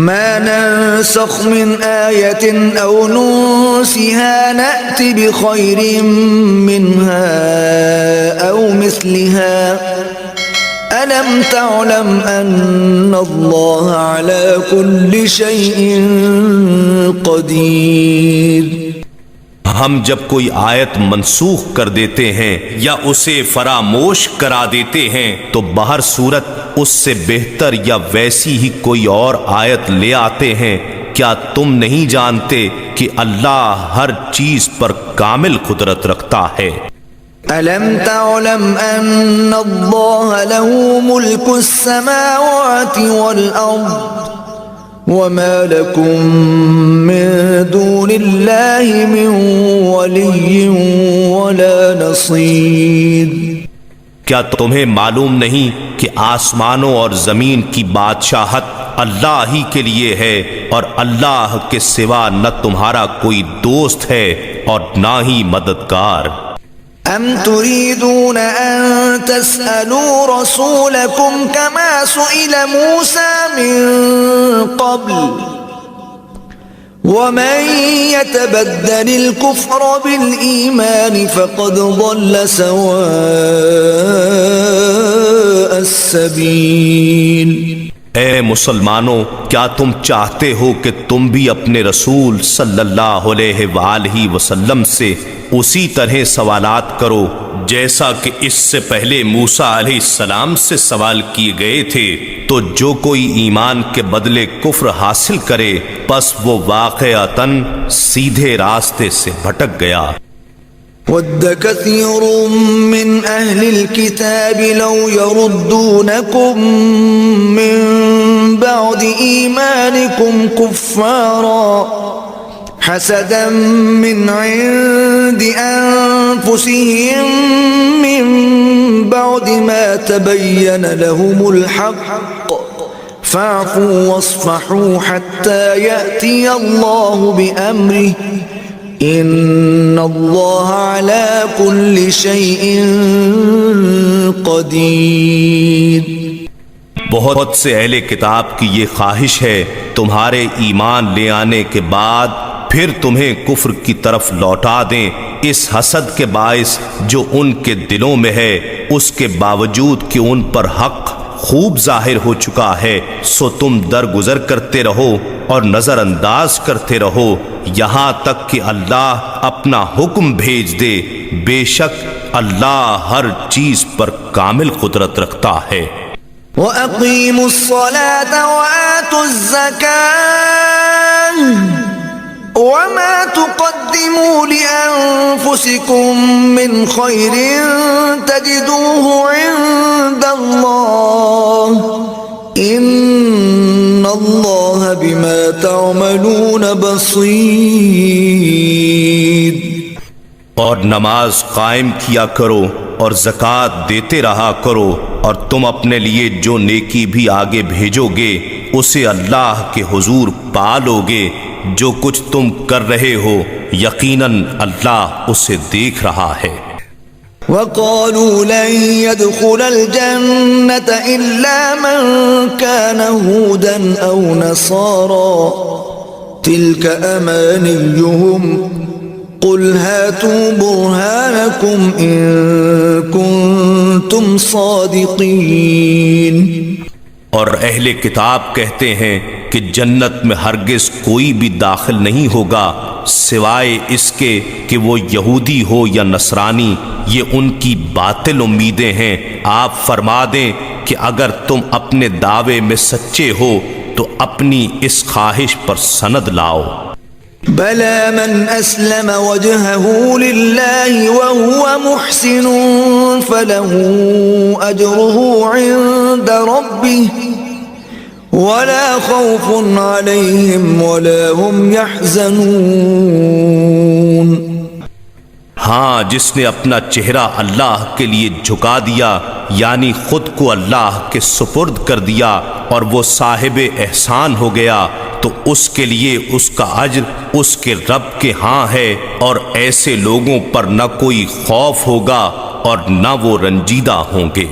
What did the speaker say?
ما ننسخ من آية أو ننسها نأت بخير منها أو مثلها ألم تعلم أن الله على كل شيء قدير۔ ہم جب کوئی آیت منسوخ کر دیتے ہیں یا اسے فراموش کرا دیتے ہیں تو بہر صورت اس سے بہتر یا ویسی ہی کوئی اور آیت لے آتے ہیں۔ کیا تم نہیں جانتے کہ اللہ ہر چیز پر کامل قدرت رکھتا ہے؟ أَلَمْ تَعْلَمْ أَنَّ اللَّهَ لَهُ مُلْكُ السَّمَاوَاتِ وَالْأَرْضِ وَمَا لَكُم مِّن دُونِ اللَّهِ مِن وَلِيٍّ وَلَا نَصِيرٍ۔ کیا تمہیں معلوم نہیں کہ آسمانوں اور زمین کی بادشاہت اللہ ہی کے لیے ہے اور اللہ کے سوا نہ تمہارا کوئی دوست ہے اور نہ ہی مددگار؟ أَمْ تُرِيدُونَ أَن تَسْأَلُوا رَسُولَكُمْ كَمَا سُئِلَ مُوسَى مِن قَبْلُ وَمَن يَتَبَدَّلِ الْكُفْرَ بِالْإِيمَانِ فَقَدْ ضَلَّ سَوَاءَ السَّبِيلِ۔ اے مسلمانوں، کیا تم چاہتے ہو کہ تم بھی اپنے رسول صلی اللہ علیہ وآلہ وسلم سے اسی طرح سوالات کرو جیسا کہ اس سے پہلے موسیٰ علیہ السلام سے سوال کیے گئے تھے؟ تو جو کوئی ایمان کے بدلے کفر حاصل کرے پس وہ واقعتاً سیدھے راستے سے بھٹک گیا۔ وَدَّ كَثِيرٌ مِّنْ أَهْلِ الْكِتَابِ لَوْ يَرُدُّونَكُمْ مِّن بَعْدِ إِيمَانِكُمْ كُفَّارًا حَسَدًا مِّنْ عِندِ أَنفُسِهِم مِّن بَعْدِ مَا تَبَيَّنَ لَهُمُ الْحَقُّ فَاعْفُوا وَاصْفَحُوا حَتَّى يَأْتِيَ اللَّهُ بِأَمْرِهِ إِنَّ اللَّهَ عَلَى كُلِّ شَيْءٍ قَدِيرٌ۔ بہت سے اہل کتاب کی یہ خواہش ہے تمہارے ایمان لے آنے کے بعد پھر تمہیں کفر کی طرف لوٹا دیں، اس حسد کے باعث جو ان کے دلوں میں ہے، اس کے باوجود کہ ان پر حق خوب ظاہر ہو چکا ہے، سو تم درگزر کرتے رہو اور نظر انداز کرتے رہو یہاں تک کہ اللہ اپنا حکم بھیج دے۔ بے شک اللہ ہر چیز پر کامل قدرت رکھتا ہے۔ وَأَقِيمُوا الصَّلَاةَ وَآتُوا الزَّكَاةَ وَمَا تُقَدِّمُوا لِأَنفُسِكُم مِّنْ خَيْرٍ تَجِدُوهُ عِندَ اللَّهِ إِنَّ اللَّهَ بِمَا تَعْمَلُونَ بَصِيرٌ۔ اور نماز قائم کیا کرو اور زکوٰۃ دیتے رہا کرو، اور تم اپنے لیے جو نیکی بھی آگے بھیجو گے اسے اللہ کے حضور پالو گے۔ جو کچھ تم کر رہے ہو یقیناً اللہ اسے دیکھ رہا ہے۔ وَقَالُوا لَن يَدْخُلَ الْجَنَّةَ إِلَّا مَن كَانَ هُودًا أَوْ نَصَارَىٰ تِلْكَ أَمَانِيُّهُمْ قُلْ هَاتُوا بُرْهَانَكُمْ إِن كُنتُمْ صَادِقِينَ۔ اور اہل کتاب کہتے ہیں کہ جنت میں ہرگز کوئی بھی داخل نہیں ہوگا سوائے اس کے کہ وہ یہودی ہو یا نصرانی، یہ ان کی باطل امیدیں ہیں۔ آپ فرما دیں کہ اگر تم اپنے دعوے میں سچے ہو تو اپنی اس خواہش پر سند لاؤ۔ بَلَى مَنْ أَسْلَمَ وَجْهَهُ لِلَّهِ وَهُوَ مُحْسِنٌ فَلَهُ أَجْرُهُ عِندَ رَبِّهِ وَلَا خَوْفٌ عَلَيْهِمْ وَلَا هُمْ يَحْزَنُونَ۔ ہاں، جس نے اپنا چہرہ اللہ کے لیے جھکا دیا یعنی خود کو اللہ کے سپرد کر دیا اور وہ صاحب احسان ہو گیا تو اس کے لیے اس کا اجر اس کے رب کے ہاں ہے، اور ایسے لوگوں پر نہ کوئی خوف ہوگا اور نہ وہ رنجیدہ ہوں گے۔